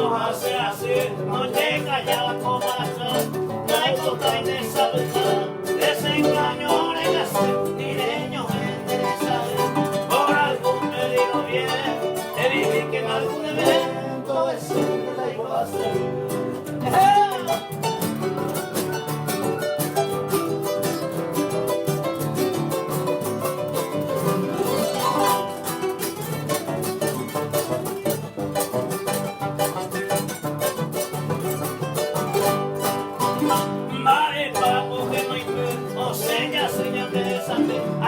eso hace así, no llega ya la corazón, no hay cosa indesabrida, desengaño en hacer, nireño enderezar, por algún me digo bien, te dije que en algún evento de siempre la iba a hacer.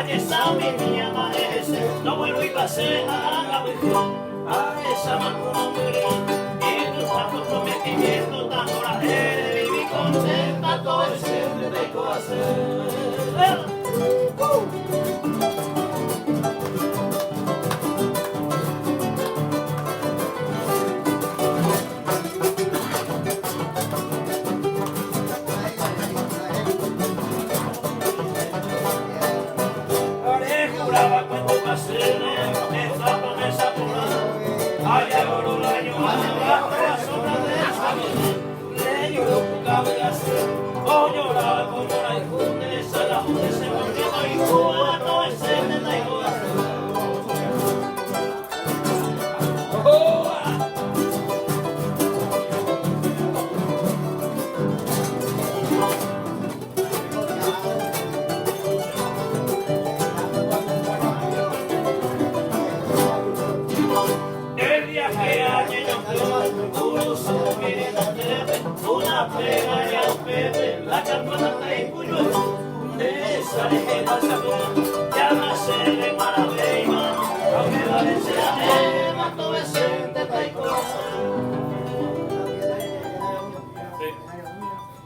Esa mi niña amanece, no vuelvo y pasé a la mujer, a esa mano mujer, y tu tanto prometimiento, tan coraje, viví contenta, todo el siempre dejo hacer. Esta promesa pura, allá por un año bajo la sombra de esa mujer, le lloró con cabeza, o lloraba como la hijunesa, la junta se volvió y cuando el ser de la igual. Una pega y a un pepe, la campana te impuyó, de esa lejera se